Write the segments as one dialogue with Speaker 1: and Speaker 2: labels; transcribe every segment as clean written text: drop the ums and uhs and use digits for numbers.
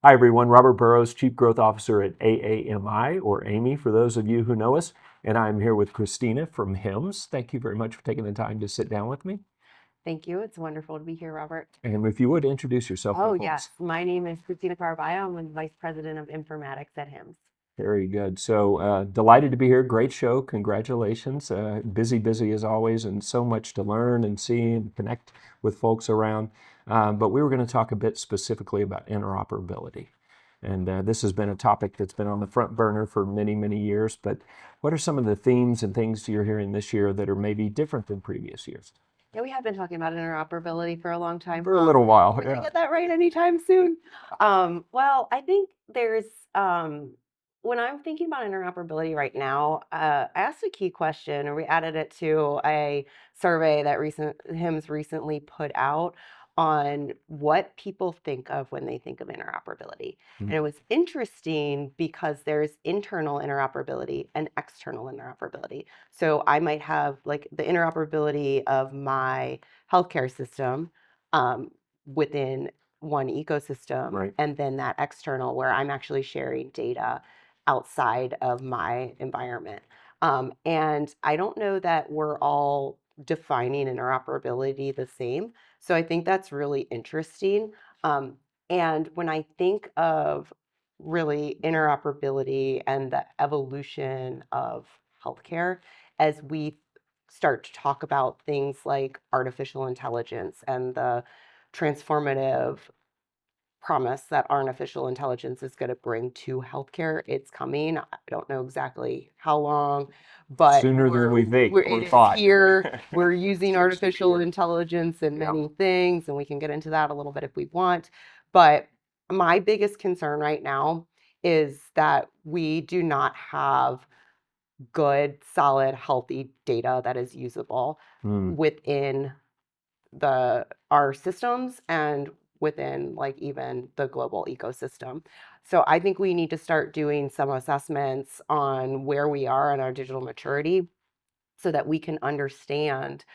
Speaker 1: Hi, everyone. Robert Burrows, Chief Growth Officer at AAMI, or Amy, for those of you who know us. And I'm here with Christina from HIMSS. Thank you very much for taking the time to sit down with me.
Speaker 2: Thank you. It's wonderful to be here, Robert.
Speaker 1: And if you would, introduce yourself to
Speaker 2: Oh,
Speaker 1: folks.
Speaker 2: yes. My name is Christina Caraballo. I'm the Vice President of Informatics at HIMSS.
Speaker 1: Very good. So delighted to be here. Great show. Congratulations. Busy as always, and so much to learn and see and connect with folks around. But we were going to talk a bit specifically about interoperability. And this has been a topic that's been on the front burner for many years. But what are some of the themes and things you're hearing this year that are maybe different than previous years?
Speaker 2: Yeah, we have been talking about interoperability for a long time.
Speaker 1: For a little while.
Speaker 2: We're going to get that right anytime soon. Well, I think there's, when I'm thinking about interoperability right now, I asked a key question, and we added it to a survey that HIMSS recently put out on what people think of when they think of interoperability. And it was interesting because there's internal interoperability and external interoperability. So I might have like the interoperability of my healthcare system within one ecosystem,
Speaker 1: Right.
Speaker 2: and then that external where I'm actually sharing data outside of my environment. And I don't know that we're all defining interoperability the same. So I think that's really interesting. And when I think of really interoperability and the evolution of healthcare, as we start to talk about things like artificial intelligence and the transformative promise that artificial intelligence is going to bring to healthcare. It's coming. I don't know exactly how long, but
Speaker 1: Sooner than we think or
Speaker 2: it is
Speaker 1: thought.
Speaker 2: here. We're using artificial intelligence in many things, and we can get into that a little bit if we want. But my biggest concern right now is that we do not have good, solid, healthy data that is usable within our systems and within like even the global ecosystem. So I think we need to start doing some assessments on where we are in our digital maturity so that we can understand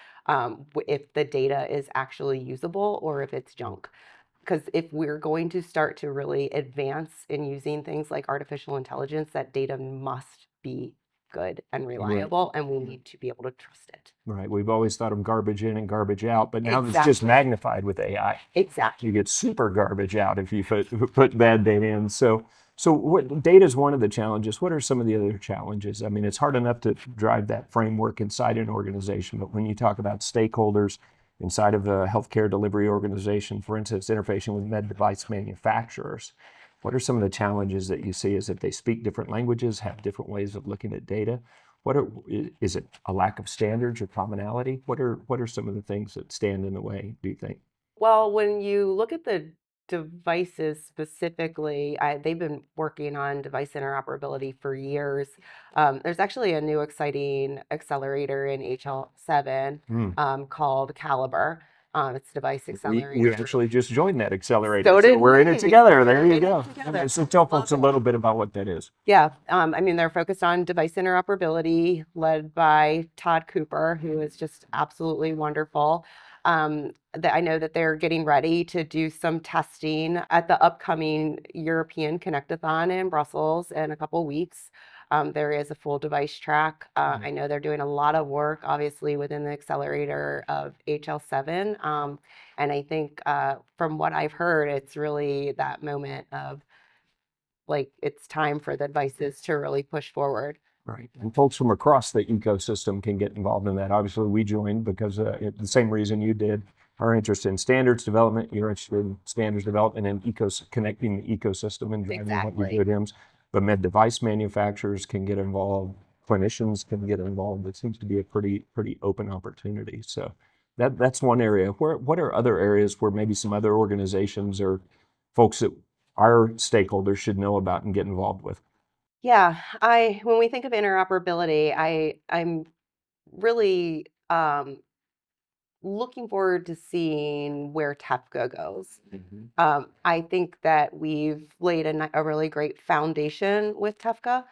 Speaker 2: if the data is actually usable or if it's junk. Because if we're going to start to really advance in using things like artificial intelligence, that data must be good and reliable, and we need to be able to trust it.
Speaker 1: Right. We've always thought of garbage in and garbage out, but now it's just
Speaker 2: Exactly.
Speaker 1: magnified with AI.
Speaker 2: Exactly.
Speaker 1: You get super garbage out if you put bad data in. So what data is one of the challenges. What are some of the other challenges? I mean, it's hard enough to drive that framework inside an organization, but when you talk about stakeholders inside of a healthcare delivery organization, for instance, interfacing with med device manufacturers, what are some of the challenges that you see as if they speak different languages, have different ways of looking at data? Is it a lack of standards or commonality? What are some of the things that stand in the way, do you think?
Speaker 2: Well, when you look at the devices specifically, they've been working on device interoperability for years. There's actually a new exciting accelerator in HL7 called Caliber. It's device accelerator.
Speaker 1: We actually just joined that accelerator,
Speaker 2: So did
Speaker 1: we're in it
Speaker 2: we.
Speaker 1: together. There
Speaker 2: We're
Speaker 1: you
Speaker 2: in it
Speaker 1: go.
Speaker 2: together.
Speaker 1: So tell folks a little bit about what that is.
Speaker 2: Yeah, I mean, they're focused on device interoperability, led by Todd Cooper, who is just absolutely wonderful. I know that they're getting ready to do some testing at the upcoming European Connectathon in Brussels in a couple weeks. There is a full device track. I know they're doing a lot of work, obviously, within the accelerator of HL7. And I think from what I've heard, it's really that moment of like it's time for the devices to really push forward.
Speaker 1: Right. And folks from across the ecosystem can get involved in that. Obviously, we joined because the same reason you did. Our interest in standards development, you're interested in standards development and connecting the ecosystem and driving what you do at HIMSS. But med device manufacturers can get involved, clinicians can get involved. It seems to be a pretty open opportunity. So that's one area. What are other areas where maybe some other organizations or folks that our stakeholders should know about and get involved with?
Speaker 2: Yeah, when we think of interoperability, I'm really looking forward to seeing where TEFCA goes. I think that we've laid a really great foundation with TEFCA,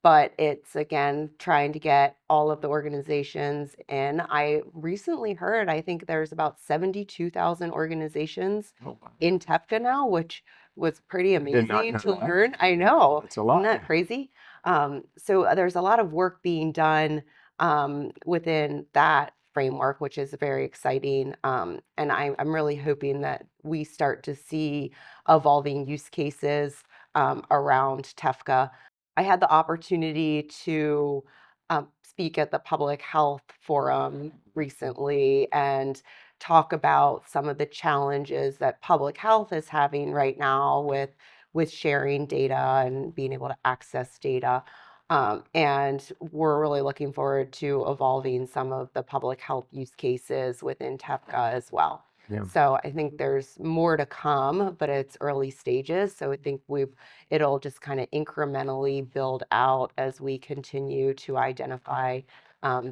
Speaker 2: but it's again trying to get all of the organizations in. I recently heard, I think there's about 72,000 organizations in TEFCA now, which was pretty
Speaker 1: Did not
Speaker 2: amazing
Speaker 1: know
Speaker 2: to
Speaker 1: that.
Speaker 2: learn. I know.
Speaker 1: It's a
Speaker 2: Isn't
Speaker 1: lot.
Speaker 2: that crazy? So there's a lot of work being done within that framework, which is very exciting. And I'm really hoping that we start to see evolving use cases around TEFCA. I had the opportunity to speak at the Public Health Forum recently and talk about some of the challenges that public health is having right now with sharing data and being able to access data. And we're really looking forward to evolving some of the public health use cases within TEFCA as well.
Speaker 1: Yeah.
Speaker 2: So I think there's more to come, but it's early stages. So I think it'll just kind of incrementally build out as we continue to identify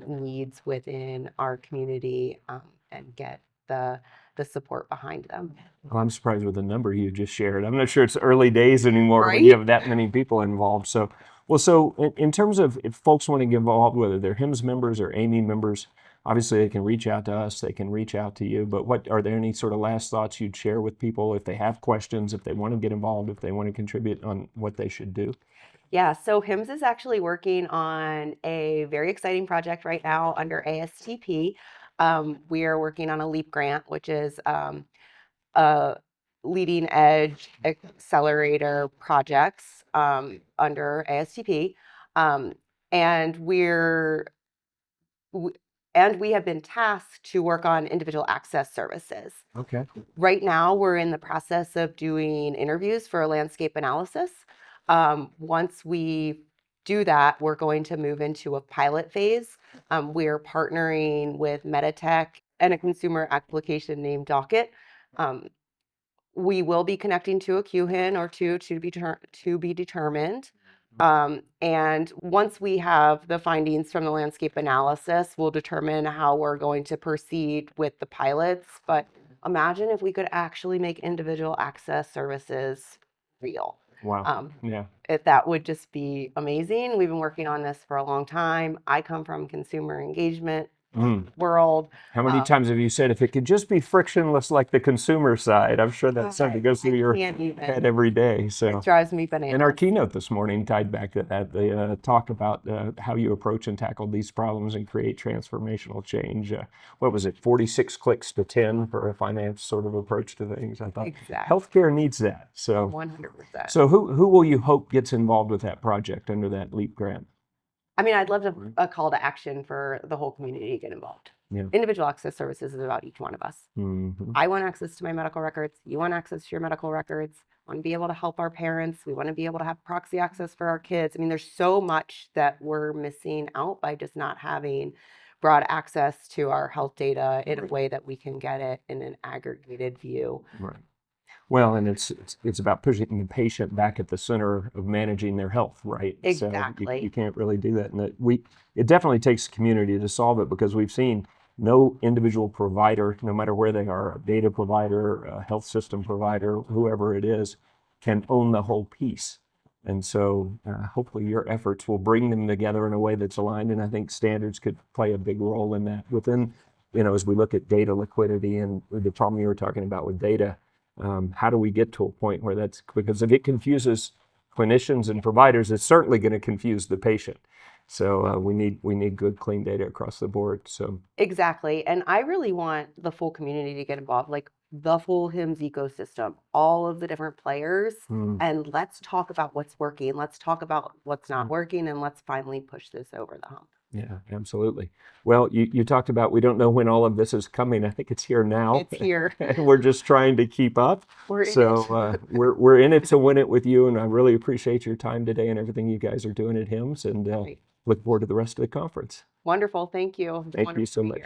Speaker 2: needs within our community and get the support behind them.
Speaker 1: Well, I'm surprised with the number you just shared. I'm not sure it's early days anymore when you
Speaker 2: Right?
Speaker 1: have that many people involved. So, well, so in terms of if folks want to get involved, whether they're HIMSS members or AMI members, obviously they can reach out to us, they can reach out to you. But what are there any sort of last thoughts you'd share with people if they have questions, if they want to get involved, if they want to contribute on what they should do?
Speaker 2: Yeah, so HIMSS is actually working on a very exciting project right now under ASTP. We are working on a LEAP grant, which is a leading edge accelerator projects under ASTP. Um, and w- we have been tasked to work on individual access services.
Speaker 1: Okay.
Speaker 2: Right now, we're in the process of doing interviews for a landscape analysis. Once we do that, we're going to move into a pilot phase. We're partnering with Meditech and a consumer application named Docket. Um, we will be connecting to a QHIN or two to be determined. And once we have the findings from the landscape analysis, we'll determine how we're going to proceed with the pilots. But imagine if we could actually make individual access services real.
Speaker 1: Wow. Yeah.
Speaker 2: That would just be amazing. We've been working on this for a long time. I come from consumer engagement world.
Speaker 1: How many times have you said if it could just be frictionless like the consumer side? I'm sure that's something that goes through your head every day. So
Speaker 2: it drives me bananas.
Speaker 1: and our keynote this morning tied back to that. They talk about how you approach and tackle these problems and create transformational change. What was it, 46 clicks to 10 for a finance sort of approach to things? I thought
Speaker 2: Exactly.
Speaker 1: healthcare needs that. So
Speaker 2: 100%.
Speaker 1: So who will you hope gets involved with that project under that LEAP grant?
Speaker 2: I mean, I'd love a call to action for the whole community to get involved.
Speaker 1: Yeah.
Speaker 2: Individual access services is about each one of us.
Speaker 1: Mm-hmm.
Speaker 2: I want access to my medical records. You want access to your medical records. I want to be able to help our parents. We want to be able to have proxy access for our kids. I mean, there's so much that we're missing out by just not having broad access to our health data in a way that we can get it in an aggregated view.
Speaker 1: Right. Well, and it's about pushing the patient back at the center of managing their health, right?
Speaker 2: Exactly.
Speaker 1: So you can't really do that. And it definitely takes community to solve it because we've seen no individual provider, no matter where they are, a data provider, a health system provider, whoever it is, can own the whole piece. And so hopefully your efforts will bring them together in a way that's aligned. And I think standards could play a big role in that within, as we look at data liquidity and the problem you were talking about with data. How do we get to a point where because if it confuses clinicians and providers, it's certainly going to confuse the patient. So we need good, clean data across the board. So
Speaker 2: exactly, and I really want the full community to get involved, like the full HIMSS ecosystem, all of the different players, and let's talk about what's working. Let's talk about what's not working, and let's finally push this over the hump.
Speaker 1: Yeah, absolutely. Well, you talked about we don't know when all of this is coming. I think it's here now.
Speaker 2: It's here.
Speaker 1: And we're just trying to keep up. We're in it to win it with you, and I really appreciate your time today and everything you guys are doing at HIMSS, and look forward to the rest of the conference.
Speaker 2: Wonderful. Thank you.
Speaker 1: Thank you so much.